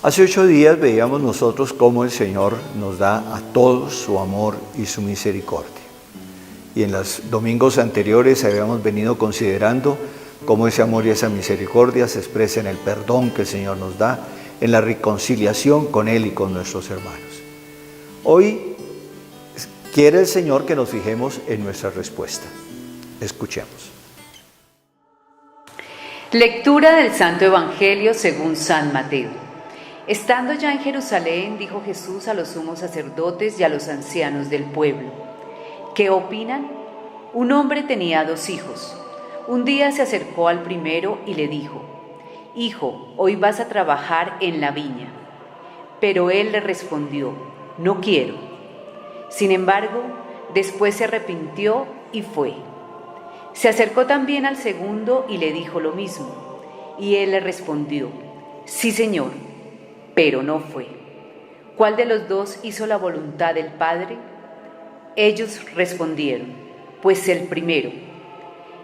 Hace 8 días veíamos nosotros cómo el Señor nos da a todos su amor y su misericordia. Y en los domingos anteriores habíamos venido considerando cómo ese amor y esa misericordia se expresa en el perdón que el Señor nos da, en la reconciliación con Él y con nuestros hermanos. Hoy quiere el Señor que nos fijemos en nuestra respuesta. Escuchemos. Lectura del Santo Evangelio según San Mateo. Estando ya en Jerusalén, dijo Jesús a los sumos sacerdotes y a los ancianos del pueblo: ¿qué opinan? Un hombre tenía 2 hijos. Un día se acercó al primero y le dijo: Hijo, hoy vas a trabajar en la viña. Pero él le respondió: No quiero. Sin embargo, después se arrepintió y fue. Se acercó también al segundo y le dijo lo mismo. Y él le respondió: Sí, Señor, pero no fue. ¿Cuál de los 2 hizo la voluntad del Padre? Ellos respondieron: Pues el primero.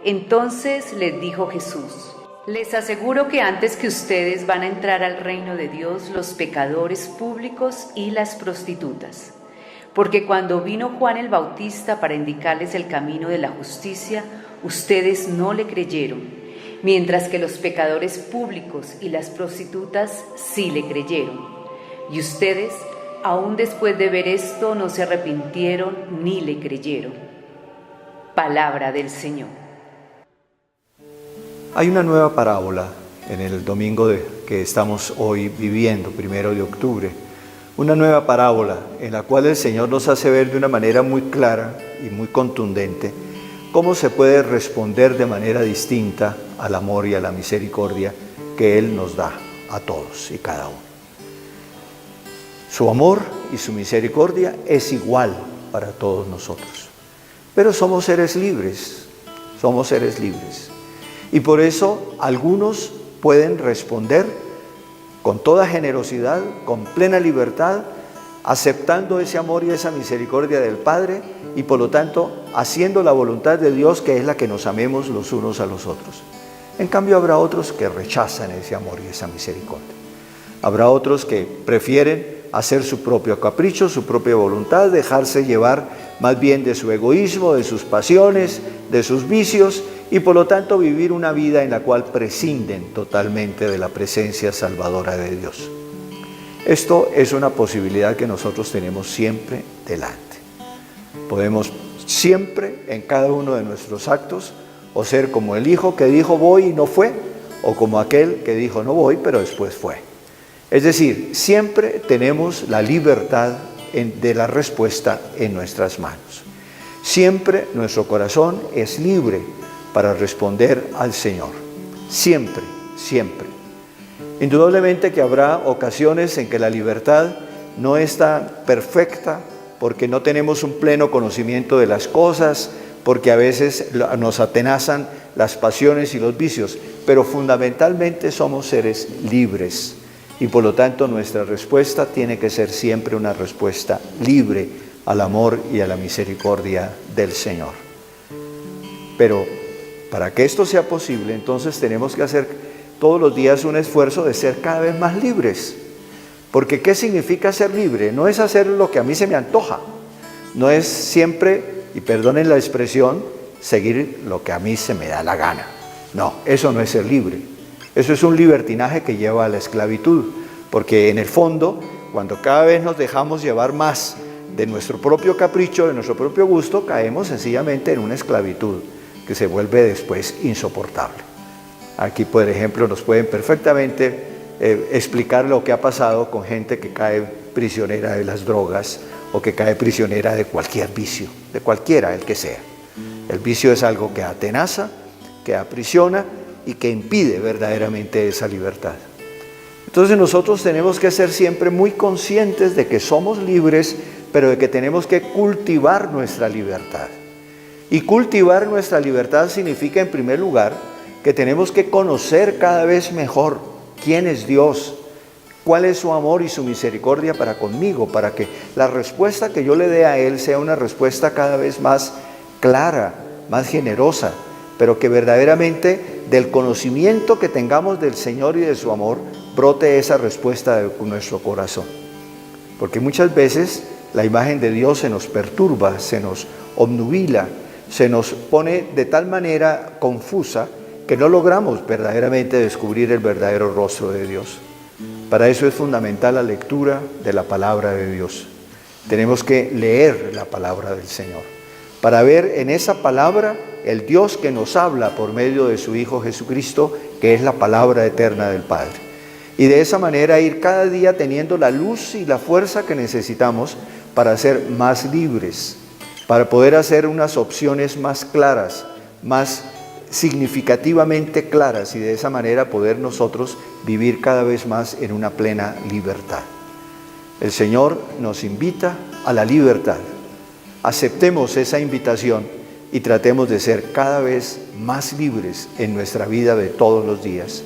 Entonces les dijo Jesús: Les aseguro que antes que ustedes van a entrar al reino de Dios los pecadores públicos y las prostitutas. Porque cuando vino Juan el Bautista para indicarles el camino de la justicia, ustedes no le creyeron, mientras que los pecadores públicos y las prostitutas sí le creyeron. Y ustedes, aún después de ver esto, no se arrepintieron ni le creyeron. Palabra del Señor. Hay una nueva parábola en el domingo que estamos hoy viviendo, 1 de octubre. Una nueva parábola en la cual el Señor nos hace ver de una manera muy clara y muy contundente cómo se puede responder de manera distinta al amor y a la misericordia que Él nos da a todos y cada uno. Su amor y su misericordia es igual para todos nosotros. Pero somos seres libres, somos seres libres. Y por eso algunos pueden responder con toda generosidad, con plena libertad, aceptando ese amor y esa misericordia del Padre y por lo tanto haciendo la voluntad de Dios, que es la que nos amemos los unos a los otros. En cambio habrá otros que rechazan ese amor y esa misericordia. Habrá otros que prefieren hacer su propio capricho, su propia voluntad, dejarse llevar más bien de su egoísmo, de sus pasiones, de sus vicios, y por lo tanto vivir una vida en la cual prescinden totalmente de la presencia salvadora de Dios. Esto es una posibilidad que nosotros tenemos siempre delante. Podemos siempre en cada uno de nuestros actos o ser como el hijo que dijo voy y no fue, o como aquel que dijo no voy pero después fue. Es decir, siempre tenemos la libertad de la respuesta en nuestras manos. Siempre nuestro corazón es libre para responder al Señor. Siempre, siempre. Indudablemente que habrá ocasiones en que la libertad no está perfecta porque no tenemos un pleno conocimiento de las cosas, porque a veces nos atenazan las pasiones y los vicios, pero fundamentalmente somos seres libres y por lo tanto nuestra respuesta tiene que ser siempre una respuesta libre al amor y a la misericordia del Señor. Pero para que esto sea posible, entonces tenemos que hacer todos los días un esfuerzo de ser cada vez más libres. Porque ¿qué significa ser libre? No es hacer lo que a mí se me antoja. No es siempre, y perdonen la expresión, seguir lo que a mí se me da la gana. No, eso no es ser libre. Eso es un libertinaje que lleva a la esclavitud. Porque en el fondo, cuando cada vez nos dejamos llevar más de nuestro propio capricho, de nuestro propio gusto, caemos sencillamente en una esclavitud que se vuelve después insoportable. Aquí, por ejemplo, nos pueden perfectamente explicar lo que ha pasado con gente que cae prisionera de las drogas o que cae prisionera de cualquier vicio, de cualquiera, el que sea. El vicio es algo que atenaza, que aprisiona y que impide verdaderamente esa libertad. Entonces nosotros tenemos que ser siempre muy conscientes de que somos libres, pero de que tenemos que cultivar nuestra libertad. Y cultivar nuestra libertad significa, en primer lugar, que tenemos que conocer cada vez mejor quién es Dios, cuál es su amor y su misericordia para conmigo, para que la respuesta que yo le dé a Él sea una respuesta cada vez más clara, más generosa, pero que verdaderamente del conocimiento que tengamos del Señor y de su amor brote esa respuesta de nuestro corazón. Porque muchas veces la imagen de Dios se nos perturba, se nos obnubila, se nos pone de tal manera confusa que no logramos verdaderamente descubrir el verdadero rostro de Dios. Para eso es fundamental la lectura de la palabra de Dios. Tenemos que leer la palabra del Señor, para ver en esa palabra el Dios que nos habla por medio de su Hijo Jesucristo, que es la palabra eterna del Padre. Y de esa manera ir cada día teniendo la luz y la fuerza que necesitamos para ser más libres, para poder hacer unas opciones más claras, más significativamente claras, y de esa manera poder nosotros vivir cada vez más en una plena libertad. El Señor nos invita a la libertad. Aceptemos esa invitación y tratemos de ser cada vez más libres en nuestra vida de todos los días,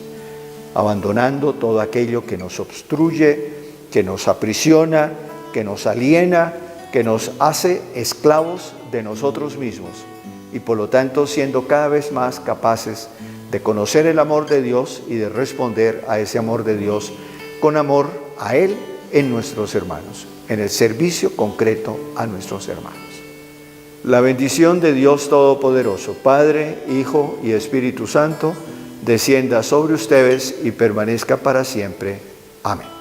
abandonando todo aquello que nos obstruye, que nos aprisiona, que nos aliena, que nos hace esclavos de nosotros mismos, y por lo tanto siendo cada vez más capaces de conocer el amor de Dios y de responder a ese amor de Dios con amor a Él en nuestros hermanos, en el servicio concreto a nuestros hermanos. La bendición de Dios Todopoderoso, Padre, Hijo y Espíritu Santo, descienda sobre ustedes y permanezca para siempre. Amén.